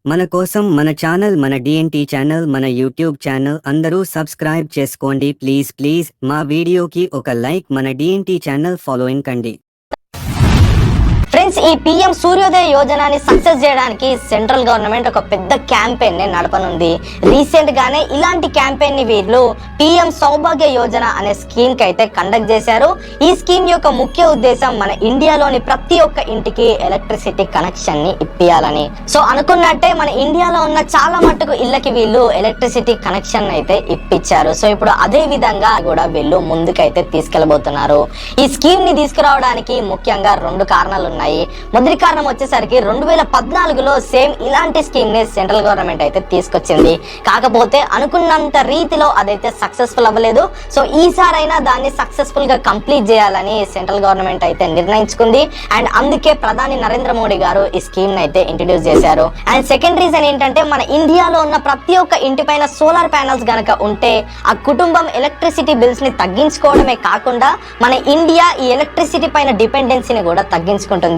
మన కోసం మన ఛానల్ మన డిఎన్టీ ఛానల్ మన యూట్యూబ్ ఛానల్ అందరూ సబ్స్క్రైబ్ చేసుకోండి ప్లీజ్ మా వీడియోకి ఒక లైక్ మన డిఎన్టీ ఛానల్ ఫాలోయింగ్ కండి। ఫ్రెండ్స్, ఈ పిఎం సూర్యోదయ యోజనని సక్సెస్ చేయడానికి సెంట్రల్ గవర్నమెంట్ ఒక పెద్ద క్యాంపెయిన్ ని నడపనుంది। రీసెంట్ గానే ఇలాంటి క్యాంపెయిన్ ని వీళ్ళు పిఎం సౌభాగ్య యోజన అనే స్కీమ్ కి అయితే కండక్ట్ చేశారు। ఈ స్కీమ్ యొక్క ముఖ్య ఉద్దేశం మన ఇండియాలోని ప్రతి ఒక్క ఇంటికి ఎలక్ట్రిసిటీ కనెక్షన్ ని ఇప్పియాలని। సో అనుకున్నట్టే మన ఇండియాలో ఉన్న చాలా మట్టుకు ఇళ్ళకి వీళ్ళు ఎలక్ట్రిసిటీ కనెక్షన్ అయితే ఇప్పించారు। సో ఇప్పుడు అదే విధంగా కూడా వీళ్ళు ముందుకైతే తీసుకెళ్లబోతున్నారు। ఈ స్కీమ్ ని తీసుకురావడానికి ముఖ్యంగా రెండు కారణాలు ఉన్నాయి। మొదటి కారణం వచ్చేసరికి 2014లో సేమ్ ఇలాంటి స్కీమ్ ని సెంట్రల్ గవర్నమెంట్ అయితే తీసుకొచ్చింది। కాకపోతే అనుకున్నంత రీతిలో అదైతే సక్సెస్ఫుల్ అవ్వలేదు। సో ఈసారైనా దాన్ని సక్సెస్ఫుల్ గా కంప్లీట్ చేయాలని సెంట్రల్ గవర్నమెంట్ అయితే నిర్ణయించుకుంది। అండ్ అందుకే ప్రధాని నరేంద్ర మోడీ గారు ఈ స్కీమ్ ని అయితే ఇంట్రడ్యూస్ చేశారు। అండ్ సెకండ్ రీజన్ ఏంటంటే మన ఇండియాలో ఉన్న ప్రతి ఒక్క ఇంటి పైన సోలార్ ప్యానల్స్ గనక ఉంటే ఆ కుటుంబం ఎలక్ట్రిసిటీ బిల్స్ ని తగ్గించుకోవడమే కాకుండా మన ఇండియా ఈ ఎలక్ట్రిసిటీ పైన డిపెండెన్సీని కూడా తగ్గించుకుంటుంది।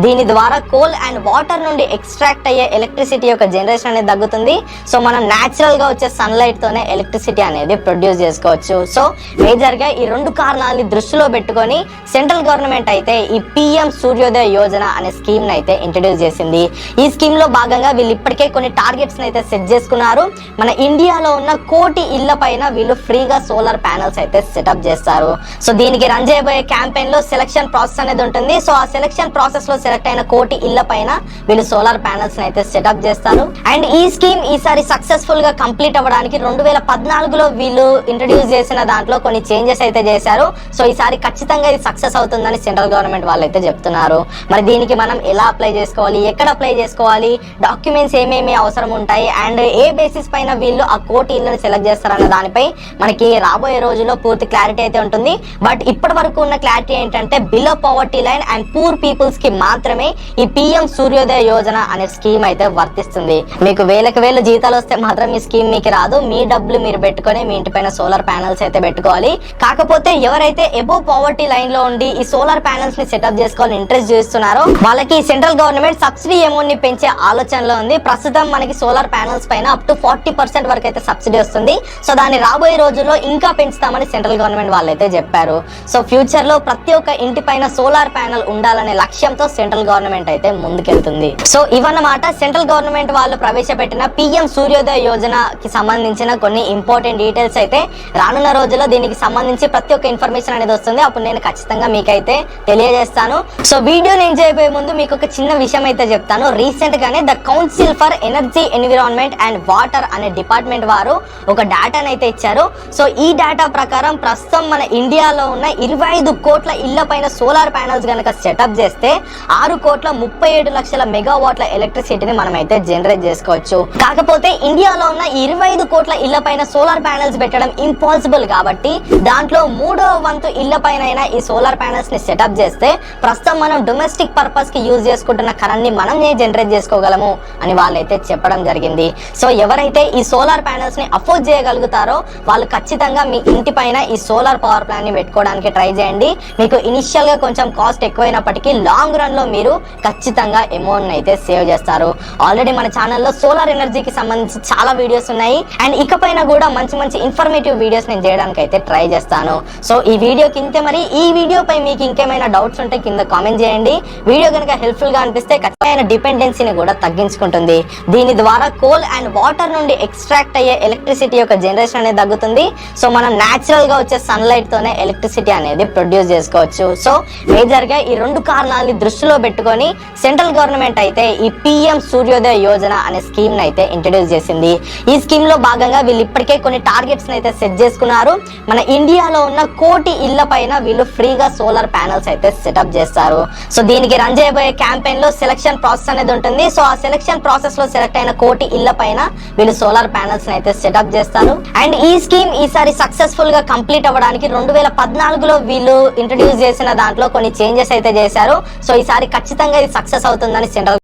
దీని ద్వారా కోల్ అండ్ వాటర్ నుండి ఎక్స్ట్రాక్ట్ అయ్యే ఎలక్ట్రిసిటీ యొక్క జనరేషన్ అనేది తగ్గుతుంది। సో మనం న్యాచురల్ గా వచ్చే సన్లైట్ తోనే ఎలక్ట్రిసిటీ అనేది ప్రొడ్యూస్ చేసుకోవచ్చు। సో మేజర్ గా ఈ రెండు కారణాలని దృష్టిలో పెట్టుకొని సెంట్రల్ గవర్నమెంట్ అయితే ఈ పిఎం సూర్యోదయ యోజన అనే స్కీమ్ ని అయితే ఇంట్రడ్యూస్ చేసింది। ఈ స్కీమ్ లో భాగంగా వీళ్ళు ఇప్పటికే కొన్ని టార్గెట్స్ అయితే సెట్ చేసుకున్నారు। మన ఇండియాలో ఉన్న 1 కోటి ఇళ్ల పైన వీళ్ళు ఫ్రీగా సోలార్ ప్యానల్స్ అయితే సెటప్ చేస్తారు। సో దీనికి రన్ చేయబోయే క్యాంపెయిన్ లో సెలక్షన్ ప్రాసెస్ అనేది ఉంటుంది। సో ఆ సెలక్షన్ ప్రాసెస్ లో సెలెక్ట్ అయిన 1 కోటి ఇళ్ల పైన వీళ్ళు సోలార్ ప్యానల్స్ అయితే సెటప్ చేస్తారు। అండ్ ఈ స్కీమ్ ఈసారి సక్సెస్ఫుల్ గా కంప్లీట్ అవ్వడానికి 2014లో వీళ్ళు ఇంట్రడ్యూస్ చేసిన దాంట్లో కొన్ని చేంజెస్ అయితే చేశారు। సో ఈసారి ఖచ్చితంగా ఇది సక్సెస్ అవుతుందని సెంట్రల్ గవర్నమెంట్ వాళ్ళు అయితే చెప్తున్నారు। మరి దీనికి మనం ఎలా అప్లై చేసుకోవాలి, ఎక్కడ అప్లై చేసుకోవాలి, డాక్యుమెంట్స్ ఏమేమి అవసరం ఉంటాయి, అండ్ ఏ బేసిస్ పైన వీళ్ళు ఆ 1 కోటి ఇళ్లను సెలెక్ట్ చేస్తారన్న దానిపై మనకి రాబోయే రోజుల్లో పూర్తి క్లారిటీ అయితే ఉంటుంది। బట్ ఇప్పటి వరకు ఉన్న క్లారిటీ ఏంటంటే below poverty line and poor peoples కి మాత్రమే ఈ పిఎం సూర్యోదయ యోజన అనే స్కీమ్ అయితే వర్తిస్తుంది। మీకు వేల జీతాలు వస్తే మాత్రం ఈ స్కీమ్ మీకు రాదు। మీ డబ్బులు మీరు పెట్టుకొని మీ ఇంటి పైన సోలార్ ప్యానల్స్ అయితే పెట్టుకోవాలి। కాకపోతే ఎవరైతే ఎబో పావర్టీ లైన్ లో ఉండి ఈ సోలార్ ప్యానల్స్ ని సెటప్ చేసుకోవాలని ఇంట్రెస్ట్ చూస్తున్నారో వాళ్ళకి సెంట్రల్ గవర్నమెంట్ సబ్సిడీ అమౌంట్ ని పెంచే ఆలోచనలో ఉంది। ప్రస్తుతం మనకి సోలార్ ప్యానల్స్ పైన అప్ టు 40% వరకు అయితే సబ్సిడీ వస్తుంది। సో దాన్ని రాబోయే రోజుల్లో ఇంకా పెంచుతామని సెంట్రల్ గవర్నమెంట్ వాళ్ళు అయితే చెప్పారు। సో ఫ్యూచర్ లో ప్రతి ఒక్క ఇంటి పైన సోలార్ ప్యానల్ ఉండాలనే లక్ష్యంతో సెంట్రల్ గవర్నమెంట్ అయితే ముందుకెళ్తుంది। సో ఇవన్నమాట సెంట్రల్ గవర్నమెంట్ వాళ్ళు ప్రవేశపెట్టిన పిఎం సూర్యోదయ యోజనకి సంబంధించిన కొన్ని ఇంపార్టెంట్ డీటెయిల్స్ అయితే రానున్న రోజుల్లో దీనికి సంబంధించి ప్రతి ఒక్క ఇన్ఫర్మేషన్ అనేది వస్తుంది। అప్పుడు నేను ఖచ్చితంగా మీకైతే తెలియజేస్తాను। సో వీడియో నేను చేయబోయే ముందు మీకు ఒక చిన్న విషయం అయితే చెప్తాను। రీసెంట్ గానే the council for energy environment and water అనే డిపార్ట్మెంట్ వారు ఒక డేటాను అయితే ఇచ్చారు। సో ఈ డేటా ప్రకారం ప్రస్తుతం మన ఇండియాలో ఉన్న 25 కోట్ల ఇళ్ల పైన సోలార్ ప్యానల్స్ గనక సెటప్ చేస్తే 6,37,00,000 మెగావాట్ల ఎలక్ట్రిసిటీని మనం అయితే జనరేట్ చేసుకోవచ్చు। కాకపోతే ఇండియాలో ఉన్న 25 కోట్ల ఇళ్ల పైన సోలార్ ప్యానల్స్ పెట్టడం ఇంపాసిబుల్ కాబట్టి దాంట్లో 3వ వంతు ఇళ్ల పైన ఈ సోలార్ ప్యానల్స్ ని సెటప్ చేస్తే ప్రస్తుతం మనం డొమెస్టిక్ పర్పస్ కి యూజ్ చేసుకుంటున్న కరెంట్ ని మనం జనరేట్ చేసుకోగలము అని వాళ్ళైతే చెప్పడం జరిగింది। సో ఎవరైతే ఈ సోలార్ ప్యానల్స్ ని అఫోర్డ్ చేయగలుగుతారో వాళ్ళు ఖచ్చితంగా మీ ఇంటి పైన ఈ సోలార్ పవర్ ప్లాంట్ ని పెట్టుకోవడానికి ట్రై చేయండి। మీకు ఇనిషియల్ గా కొంచెం కాస్ట్ ఎక్కువైనప్పటికీ లాంగ్ రన్ లో మీరు ఖచ్చితంగా అమౌంట్ అయితే సేవ్ చేస్తారు। ఆల్రెడీ మన ఛానల్లో సోలార్ ఎనర్జీకి సంబంధించి చాలా వీడియోస్ ఉన్నాయి। అండ్ ఇకపైన కూడా మంచి ఇన్ఫర్మేటివ్ వీడియోస్ నేను చేయడానికి అయితే ట్రై చేస్తాను। సో ఈ వీడియోకి ఇంతే। మరి ఈ వీడియోపై మీకు ఇంకేమైనా డౌట్స్ ఉంటే కింద కామెంట్ చేయండి। వీడియో కనుక హెల్ప్ఫుల్ గా అనిపిస్తే ఖచ్చితమైన డిపెండెన్సీని కూడా తగ్గించుకుంటుంది। దీని ద్వారా కోల్ అండ్ వాటర్ నుండి ఎక్స్ట్రాక్ట్ అయ్యే ఎలక్ట్రిసిటీ యొక్క జనరేషన్ అనేది తగ్గుతుంది। సో మనం న్యాచురల్ గా వచ్చే సన్లైట్ తోనే ఎలక్ట్రిసిటీ అనేది ప్రొడ్యూస్ చేసుకోవచ్చు। సో మేజర్ గా ఈ రెండు కారణాలని దృష్టిలో పెట్టుకొని సెంట్రల్ గవర్నమెంట్ అయితే ఈ పిఎం సూర్యోదయ యోజన అనే స్కీమ్ ని అయితే ఇంట్రడ్యూస్ చేసింది। ఈ స్కీమ్ లో భాగంగా వీళ్ళు ఇప్పటికే కొన్ని టార్గెట్స్ అయితే సెట్ చేసుకున్నారు। మన ఇండియాలో ఉన్న 1 కోటి ఇళ్ల పైన వీళ్ళు ఫ్రీగా సోలార్ ప్యానల్స్ అయితే సెటప్ చేస్తారు। సో దీనికి రన్ చేయబోయే క్యాంపెయిన్ లో సెలక్షన్ ప్రాసెస్ అనేది ఉంటుంది। సో ఆ సెలక్షన్ ప్రాసెస్ లో సెలెక్ట్ అయిన 1 కోటి ఇళ్ల పైన వీళ్ళు సోలార్ ప్యానల్స్ అయితే సెటప్ చేస్తారు। అండ్ ఈ స్కీమ్ ఈసారి సక్సెస్ఫుల్ గా కంప్లీట్ అవ్వడానికి 2014లో వీళ్ళు ఇంట్రడ్యూస్ చేసిన దాంట్లో కొన్ని చేంజెస్ అయితే చేశారు। సో ఈసారి ఖచ్చితంగా ఇది సక్సెస్ అవుతుందని సెంట్రల్